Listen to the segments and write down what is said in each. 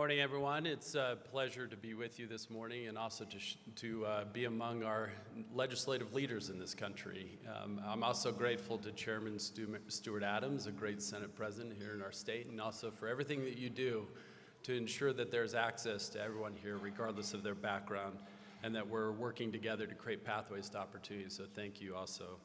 morning, everyone. It's a pleasure to be with you this morning and also to be among our legislative leaders in this country. I'm also grateful to Chairman Stuart Adams, a great Senate president here in our state, and also for everything that you do to ensure that there's access to everyone here, regardless of their background, and that we're working together to create pathways to opportunity. So thank you also.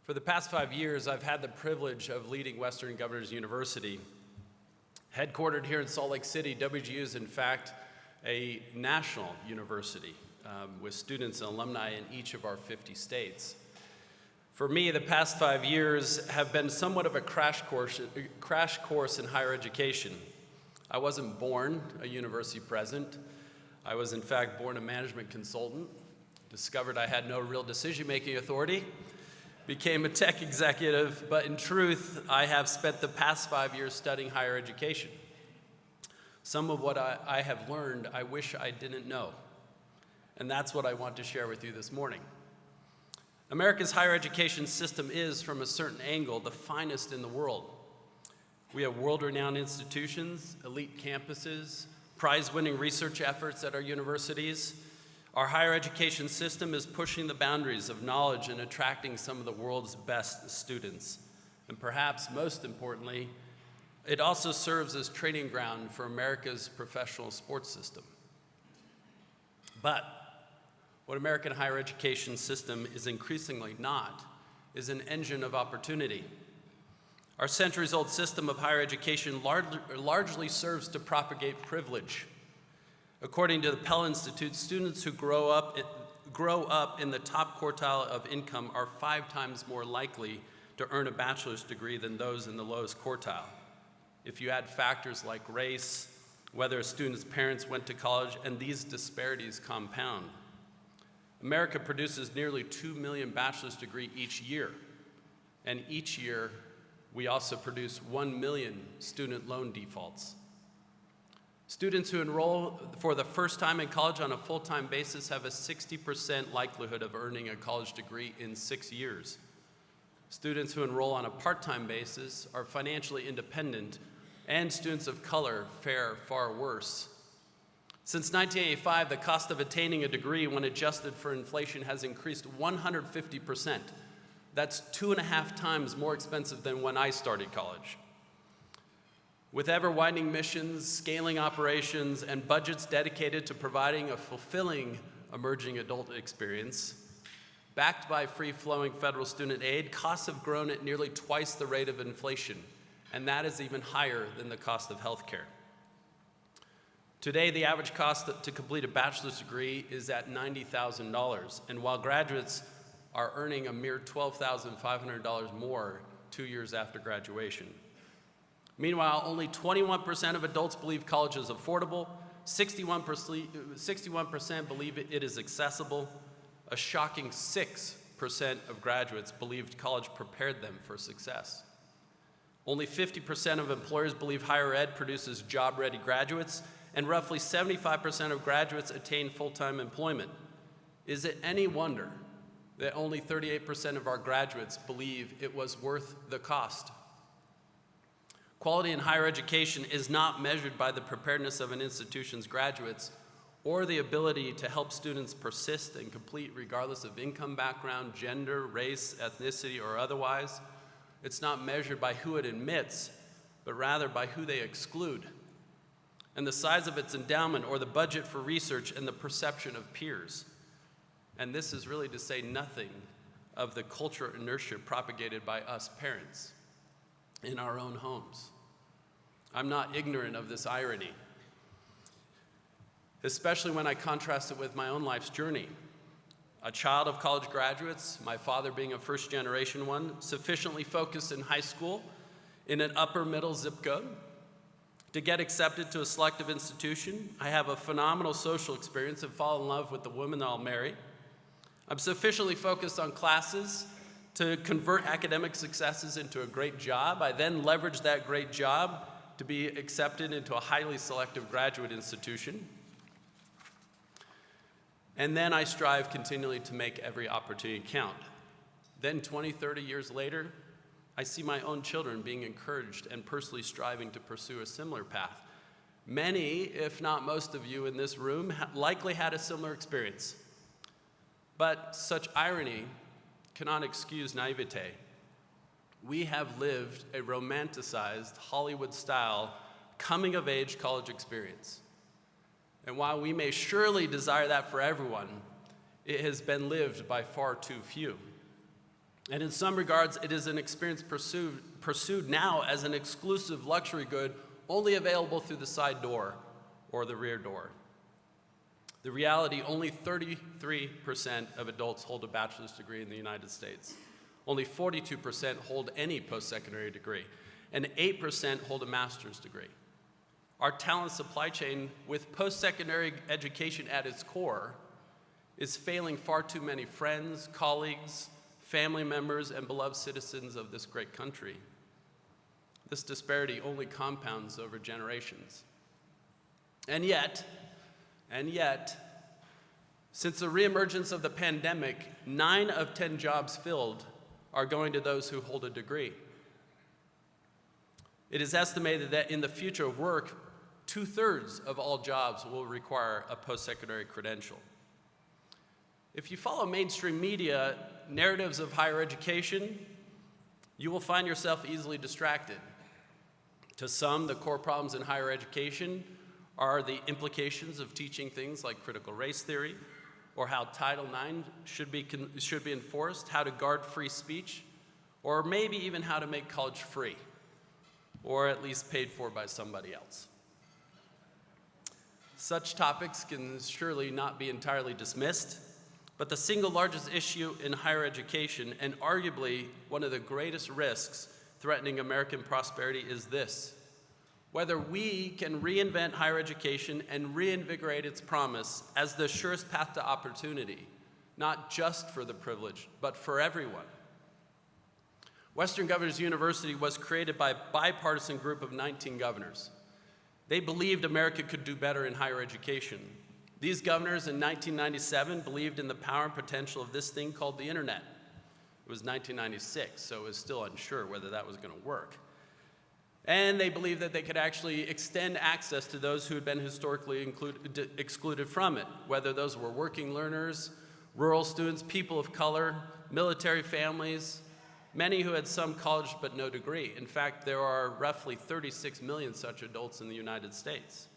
For the past 5 years, I've had the privilege of leading Western Governors University. Headquartered here in Salt Lake City, WGU is in fact a national university with students and alumni in each of our 50 states. For me, the past 5 years have been somewhat of a crash course in higher education. I wasn't born a university president. I was in fact born a management consultant, discovered I had no real decision-making authority, became a tech executive, but in truth, I have spent the past 5 years studying higher education. Some of what I have learned, I wish I didn't know. And that's what I want to share with you this morning. America's higher education system is, from a certain angle, the finest in the world. We have world-renowned institutions, elite campuses, prize-winning research efforts at our universities. Our higher education system is pushing the boundaries of knowledge and attracting some of the world's best students. And perhaps most importantly, it also serves as training ground for America's professional sports system. But what American higher education system is increasingly not is an engine of opportunity. Our centuries-old system of higher education largely serves to propagate privilege. According to the Pell Institute, students who grow up in the top quartile of income are 5 times more likely to earn a bachelor's degree than those in the lowest quartile. If you add factors like race, whether a student's parents went to college, and these disparities compound. America produces nearly 2 million bachelor's degrees each year, and each year we also produce 1 million student loan defaults. Students who enroll for the first time in college on a full-time basis have a 60% likelihood of earning a college degree in 6 years. Students who enroll on a part-time basis are financially independent, and students of color fare far worse. Since 1985, the cost of attaining a degree when adjusted for inflation has increased 150%. That's 2.5 times more expensive than when I started college. With ever-widening missions, scaling operations, and budgets dedicated to providing a fulfilling emerging adult experience, backed by free-flowing federal student aid, costs have grown at nearly twice the rate of inflation, and that is even higher than the cost of healthcare. Today, the average cost to complete a bachelor's degree is at $90,000, and while graduates are earning a mere $12,500 more 2 years after graduation. Meanwhile, only 21% of adults believe college is affordable, 61% believe it is accessible, a shocking 6% of graduates believed college prepared them for success. Only 50% of employers believe higher ed produces job-ready graduates, and roughly 75% of graduates attain full-time employment. Is it any wonder that only 38% of our graduates believe it was worth the cost? Quality in higher education is not measured by the preparedness of an institution's graduates or the ability to help students persist and complete regardless of income background, gender, race, ethnicity, or otherwise. It's not measured by who it admits, but rather by who they exclude, and the size of its endowment or the budget for research and the perception of peers. And this is really to say nothing of the cultural inertia propagated by us parents in our own homes. I'm not ignorant of this irony, especially when I contrast it with my own life's journey. A child of college graduates, my father being a first-generation one, sufficiently focused in high school in an upper-middle zip code to get accepted to a selective institution. I have a phenomenal social experience and fall in love with the woman I'll marry. I'm sufficiently focused on classes to convert academic successes into a great job. I then leverage that great job to be accepted into a highly selective graduate institution. And then I strive continually to make every opportunity count. Then 20, 30 years later, I see my own children being encouraged and personally striving to pursue a similar path. Many, if not most of you in this room, likely had a similar experience. But such irony cannot excuse naivete. We have lived a romanticized, Hollywood-style, coming-of-age college experience. And while we may surely desire that for everyone, it has been lived by far too few. And in some regards, it is an experience pursued now as an exclusive luxury good only available through the side door or the rear door. The reality, only 33% of adults hold a bachelor's degree in the United States. Only 42% hold any post-secondary degree, and 8% hold a master's degree. Our talent supply chain, with post-secondary education at its core, is failing far too many friends, colleagues, family members, and beloved citizens of this great country. This disparity only compounds over generations. And yet, since the reemergence of the pandemic, 9 of 10 jobs filled are going to those who hold a degree. It is estimated that in the future of work, 2/3 of all jobs will require a post-secondary credential. If you follow mainstream media narratives of higher education, you will find yourself easily distracted. To some, the core problems in higher education are the implications of teaching things like critical race theory, or how Title IX should be enforced, how to guard free speech, or maybe even how to make college free, or at least paid for by somebody else. Such topics can surely not be entirely dismissed, but the single largest issue in higher education, and arguably one of the greatest risks threatening American prosperity, is this: whether we can reinvent higher education and reinvigorate its promise as the surest path to opportunity, not just for the privileged, but for everyone. Western Governors University was created by a bipartisan group of 19 governors. They believed America could do better in higher education. These governors in 1997 believed in the power and potential of this thing called the internet. It was 1996, so it was still unsure whether that was going to work. And they believed that they could actually extend access to those who had been historically excluded from it, whether those were working learners, rural students, people of color, military families, many who had some college but no degree. In fact, there are roughly 36 million such adults in the United States.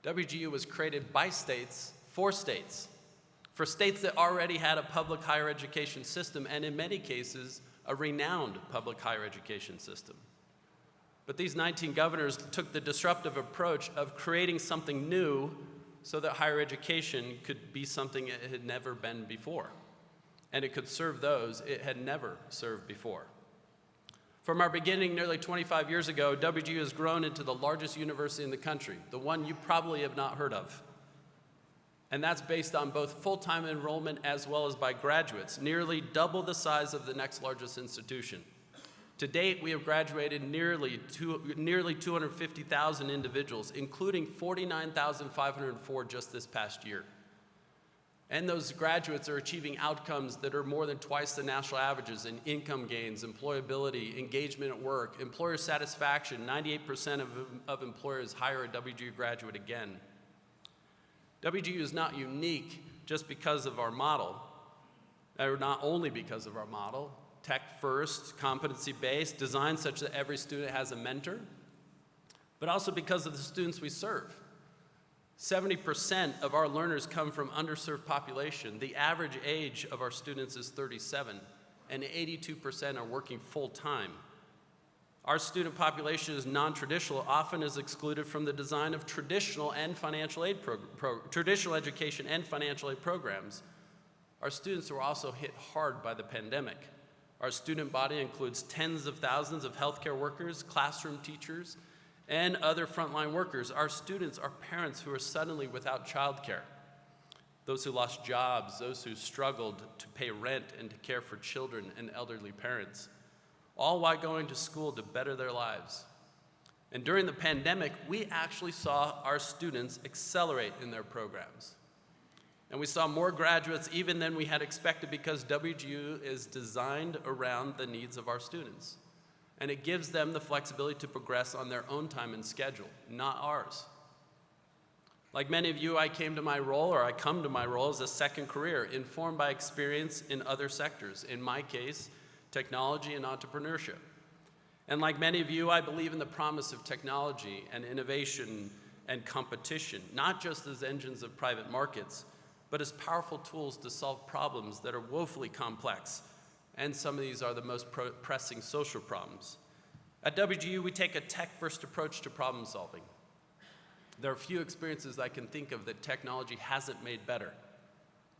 WGU was created by states, for states that already had a public higher education system, and in many cases, a renowned public higher education system. But these 19 governors took the disruptive approach of creating something new so that higher education could be something it had never been before, and it could serve those it had never served before. From our beginning nearly 25 years ago, WGU has grown into the largest university in the country, the one you probably have not heard of. And that's based on both full-time enrollment as well as by graduates, nearly double the size of the next largest institution. To date, we have graduated nearly 250,000 individuals, including 49,504 just this past year. And those graduates are achieving outcomes that are more than twice the national averages in income gains, employability, engagement at work, employer satisfaction. 98% of employers hire a WGU graduate again. WGU is not unique just because of our model, or not only because of our model, tech first, competency based, designed such that every student has a mentor, but also because of the students we serve. 70% of our learners come from underserved population. The average age of our students is 37, and 82% are working full time. Our student population is non-traditional, often is excluded from the design of traditional education and financial aid programs. Our students were also hit hard by the pandemic. Our student body includes tens of thousands of healthcare workers, classroom teachers, and other frontline workers. Our students are parents who are suddenly without childcare, those who lost jobs, those who struggled to pay rent and to care for children and elderly parents, all while going to school to better their lives. And during the pandemic, we actually saw our students accelerate in their programs. And we saw more graduates even than we had expected because WGU is designed around the needs of our students. and it gives them the flexibility to progress on their own time and schedule, not ours. Like many of you, I come to my role as a second career, informed by experience in other sectors, in my case, technology and entrepreneurship. And like many of you, I believe in the promise of technology and innovation and competition, not just as engines of private markets, but as powerful tools to solve problems that are woefully complex. And some of these are the most pressing social problems. At WGU, we take a tech-first approach to problem solving. There are few experiences I can think of that technology hasn't made better.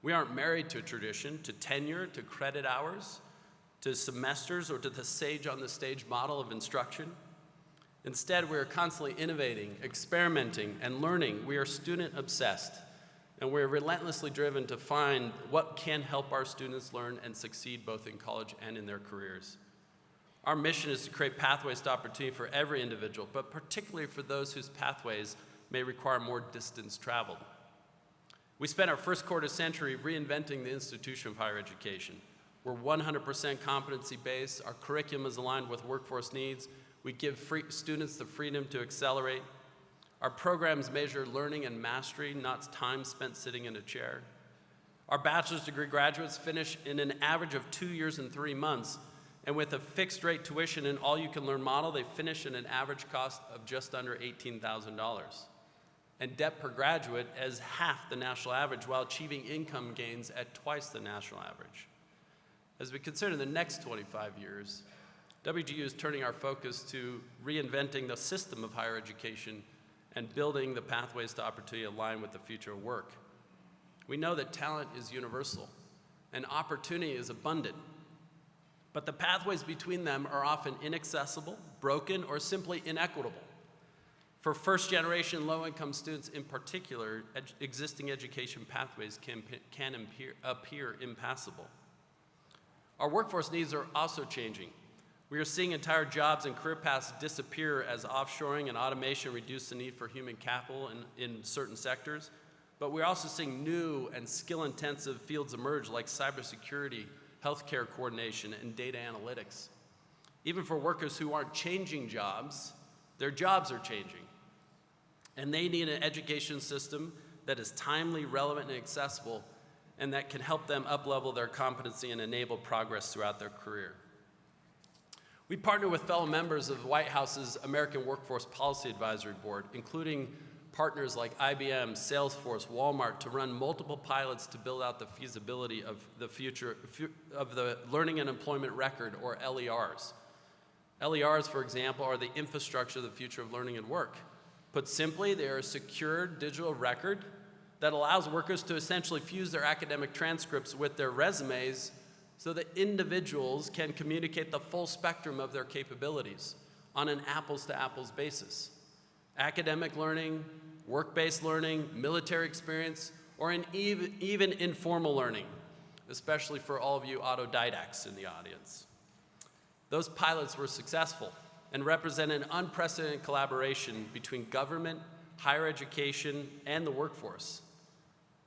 We aren't married to a tradition, to tenure, to credit hours, to semesters, or to the sage on the stage model of instruction. Instead, we are constantly innovating, experimenting, and learning. We are student-obsessed, and we are relentlessly driven to find what can help our students learn and succeed both in college and in their careers. Our mission is to create pathways to opportunity for every individual, but particularly for those whose pathways may require more distance traveled. We spent our first quarter century reinventing the institution of higher education. We're 100% competency-based. Our curriculum is aligned with workforce needs. We give students the freedom to accelerate. Our programs measure learning and mastery, not time spent sitting in a chair. Our bachelor's degree graduates finish in an average of 2 years and 3 months, and with a fixed rate tuition and all-you-can-learn model, they finish in an average cost of just under $18,000. And debt per graduate is half the national average, while achieving income gains at twice the national average. As we consider the next 25 years, WGU is turning our focus to reinventing the system of higher education and building the pathways to opportunity aligned with the future of work. We know that talent is universal and opportunity is abundant, but the pathways between them are often inaccessible, broken, or simply inequitable. For first-generation low-income students in particular, existing education pathways can appear impassable. Our workforce needs are also changing. We are seeing entire jobs and career paths disappear as offshoring and automation reduce the need for human capital in certain sectors, but we're also seeing new and skill-intensive fields emerge like cybersecurity, healthcare coordination, and data analytics. Even for workers who aren't changing jobs, their jobs are changing. And they need an education system that is timely, relevant, and accessible, and that can help them up-level their competency and enable progress throughout their career. We partner with fellow members of the White House's American Workforce Policy Advisory Board, including partners like IBM, Salesforce, Walmart, to run multiple pilots to build out the feasibility of the future of the Learning and Employment Record, or LERs. LERs, for example, are the infrastructure of the future of learning and work. Put simply, they are a secure digital record that allows workers to essentially fuse their academic transcripts with their resumes so that individuals can communicate the full spectrum of their capabilities on an apples-to-apples basis. Academic learning, work-based learning, military experience, or even informal learning, especially for all of you autodidacts in the audience. Those pilots were successful and represent an unprecedented collaboration between government, higher education, and the workforce.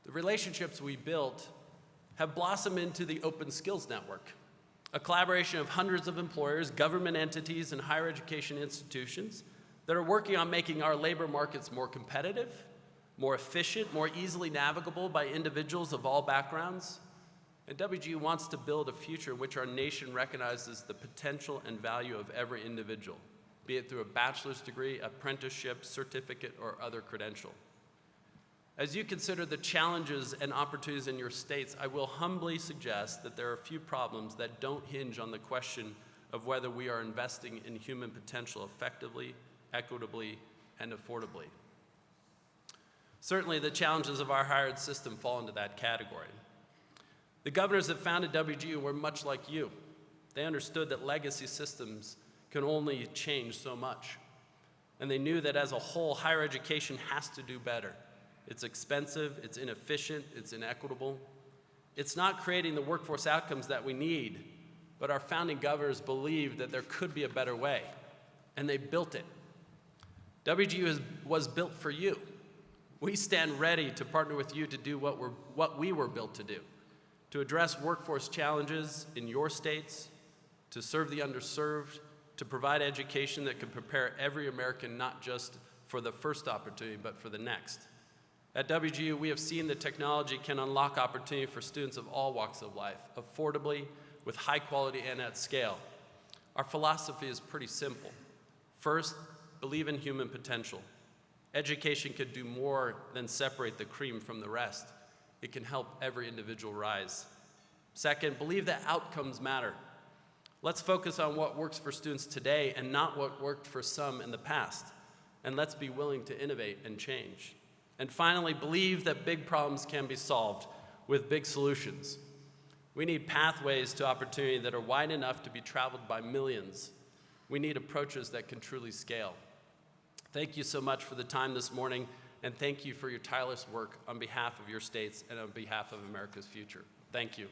The relationships we built have blossomed into the Open Skills Network, a collaboration of hundreds of employers, government entities, and higher education institutions that are working on making our labor markets more competitive, more efficient, more easily navigable by individuals of all backgrounds. And WGU wants to build a future in which our nation recognizes the potential and value of every individual, be it through a bachelor's degree, apprenticeship, certificate, or other credential. As you consider the challenges and opportunities in your states, I will humbly suggest that there are a few problems that don't hinge on the question of whether we are investing in human potential effectively, equitably, and affordably. Certainly, the challenges of our higher ed system fall into that category. The governors that founded WGU were much like you. They understood that legacy systems can only change so much. And they knew that as a whole, higher education has to do better. It's expensive, it's inefficient, it's inequitable. It's not creating the workforce outcomes that we need, but our founding governors believed that there could be a better way, and they built it. WGU was built for you. We stand ready to partner with you to do what we were built to do, to address workforce challenges in your states, to serve the underserved, to provide education that can prepare every American not just for the first opportunity, but for the next. At WGU, we have seen that technology can unlock opportunity for students of all walks of life, affordably, with high quality, and at scale. Our philosophy is pretty simple. First, believe in human potential. Education can do more than separate the cream from the rest. It can help every individual rise. Second, believe that outcomes matter. Let's focus on what works for students today and not what worked for some in the past. And let's be willing to innovate and change. And finally, believe that big problems can be solved with big solutions. We need pathways to opportunity that are wide enough to be traveled by millions. We need approaches that can truly scale. Thank you so much for the time this morning, and thank you for your tireless work on behalf of your states and on behalf of America's future. Thank you.